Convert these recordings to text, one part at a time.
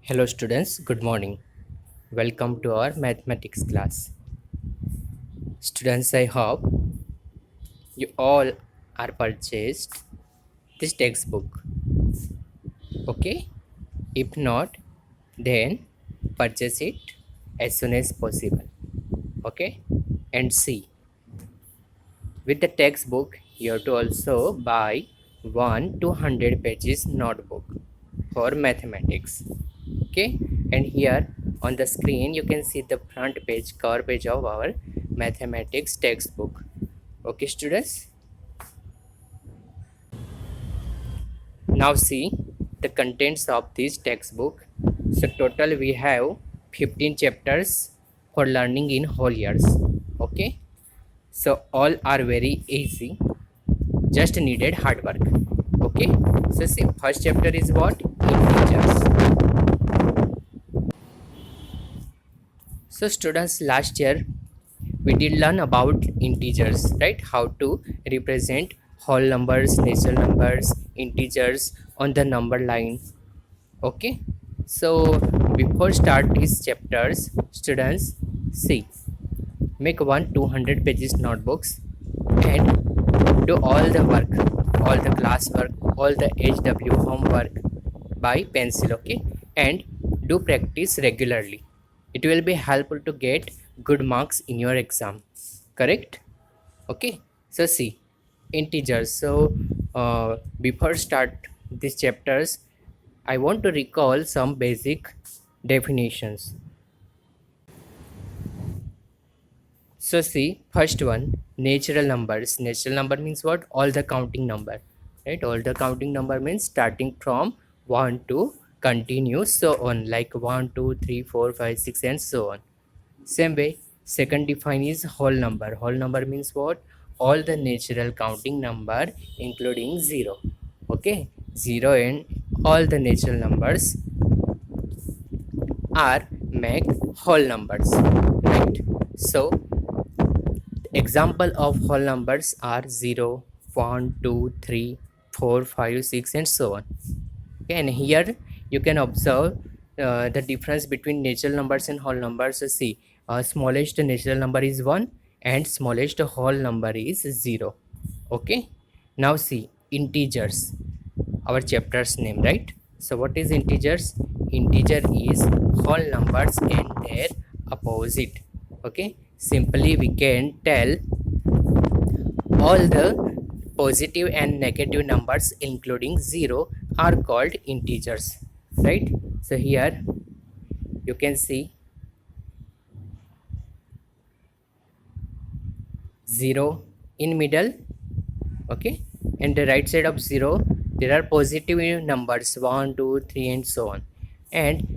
Hello students, good morning. Welcome to our mathematics class. Students, I hope you all are purchased this textbook. Okay? If not, then purchase it as soon as possible. Okay? And see, with the textbook, you have to also buy one 200 pages notebook for mathematics. Okay, and here on the screen you can see the front page, cover page of our mathematics textbook. Okay students, now see the contents of this textbook. So total we have 15 chapters for learning in whole years. Okay, so all are very easy, just needed hard work. Okay, so see, first chapter is what? Integers. So students, last year we did learn about integers, right? How to represent whole numbers, natural numbers, integers on the number line. Okay, so before start these chapters, students, see, make one 200 pages notebooks and do all the work, all the class work, all the HW homework by pencil. Okay, and do practice regularly. It will be helpful to get good marks in your exam. Correct? Okay, so see, integers. So before start these chapters, I want to recall some basic definitions. So see, first one, natural numbers. Natural number means what? All the counting number, right? All the counting number means starting from 1 to continue so on, like 1 2 3 4 5 6 and so on. Same way, second define is whole number. Whole number means what? All the natural counting number including 0. Okay, 0 and all the natural numbers are make whole numbers, right? So example of whole numbers are 0, 1, 2, 3, 4, 5, 6 and so on. Okay, and here you can observe the difference between natural numbers and whole numbers. So see, smallest natural number is 1 and smallest whole number is 0. Okay, now see, integers, our chapter's name, right? So what is integers? Integer is whole numbers and their opposite. Okay, simply we can tell all the positive and negative numbers including 0 are called integers, right? So here you can see 0 in middle. Okay, and the right side of 0 there are positive numbers 1 2 3 and so on, and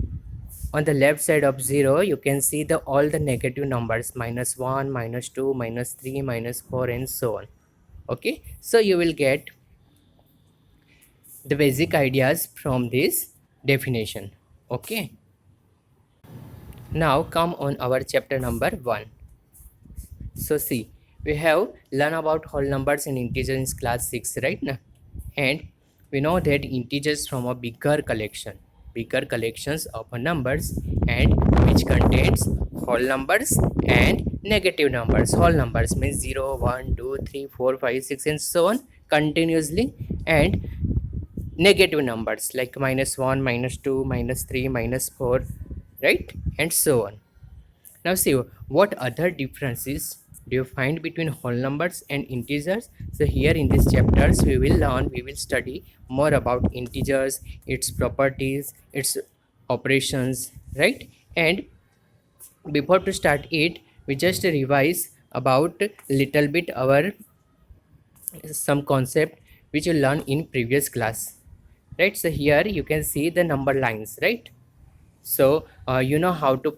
on the left side of 0 you can see the all the negative numbers -1 -2 -3 -4 and so on. Okay, so you will get the basic ideas from this definition. Okay, now come on our chapter number 1. So see, we have learned about whole numbers and integers in class 6, right now, and we know that integers from a bigger collections of numbers, and which contains whole numbers and negative numbers. Whole numbers means 0 1 2 3 4 5 6 and so on continuously, and negative numbers like -1 -2 -3 -4, right, and so on. Now see, what other differences do you find between whole numbers and integers? So here in these chapters we will study more about integers, its properties, its operations, right? And before to start it, we just revise about little bit our some concept which you learned in previous class, right? So here you can see the number lines, right? So you know how to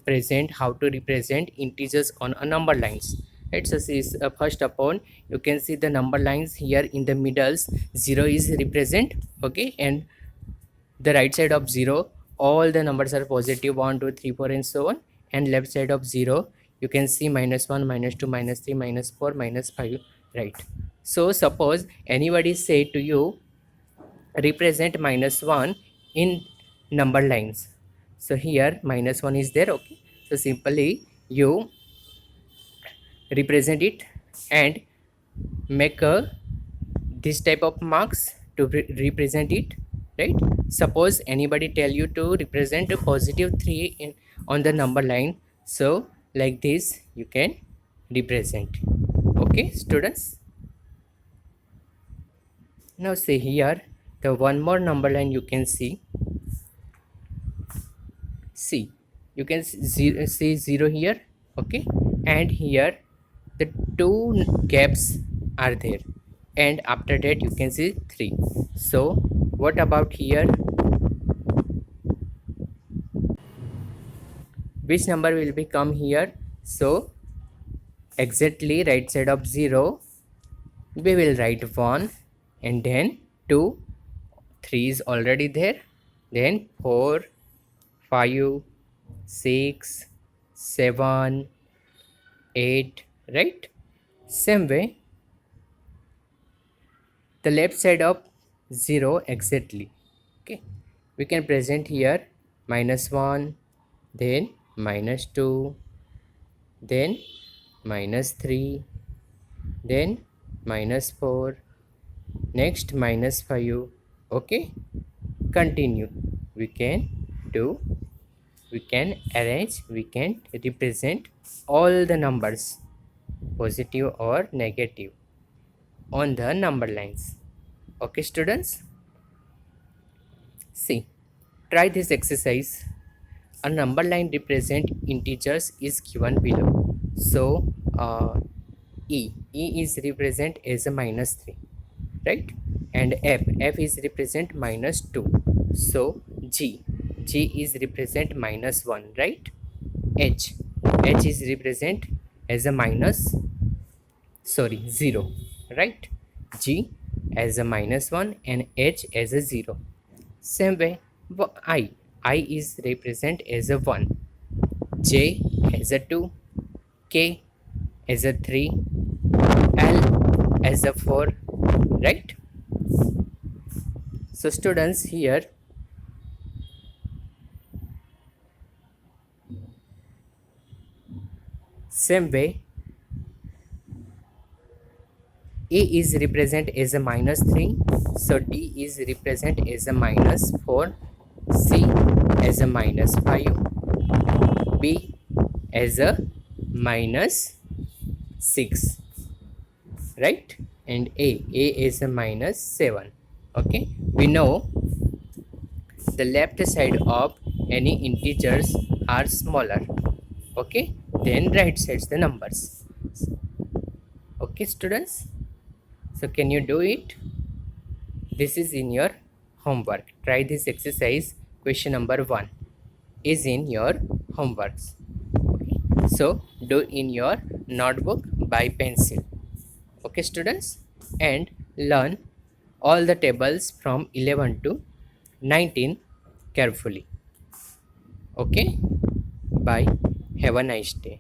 present, how to represent integers on a number lines, right? So this first upon you can see the number lines here in the middles 0 is represent. Okay, and the right side of 0 all the numbers are positive 1 2 3 4 and so on, and left side of 0 you can see -1 -2 -3 -4 -5, right? So suppose anybody say to you represent -1 in number lines, So here -1 is there. Okay, so simply you represent it and make a this type of marks to represent it, right? Suppose anybody tell you to represent a positive 3 on the number line, so like this you can represent. Okay students, now see here the one more number line you can see. See, you can see 0 here. Okay, and here the two gaps are there, and after that you can see 3. So what about here, which number will become here? So exactly right side of 0 we will write 1, and then 2, 3 is already there, then 4, 5, 6, 7, 8, right? Same way the left side of 0 exactly. Okay, we can present here -1, then -2, then -3, then -4, next -5. Okay, continue. We can do, we can arrange, we can represent all the numbers, positive or negative, on the number lines. Okay students, see, try this exercise. A number line represent integers is given below. So e is represent as a -3, right? And f is represent -2. So g is represent -1, right? h is represent as a 0, right? G as a -1 and h as a 0. Same way I is represent as a 1, j as a 2, k as a 3, l as a 4, right? So students, here same way a is represent as a -3, so d is represent as a -4, c as a -5, b as a -6, right? And a is a -7. Okay, we know the left side of any integers are smaller, okay, then right sides the numbers. Okay students, so can you do it? This is in your homework. Try this exercise. Question number 1 is in your homeworks. Okay, so do in your notebook by pencil. Okay students, and learn all the tables from 11 to 19 carefully. Okay, bye, have a nice day.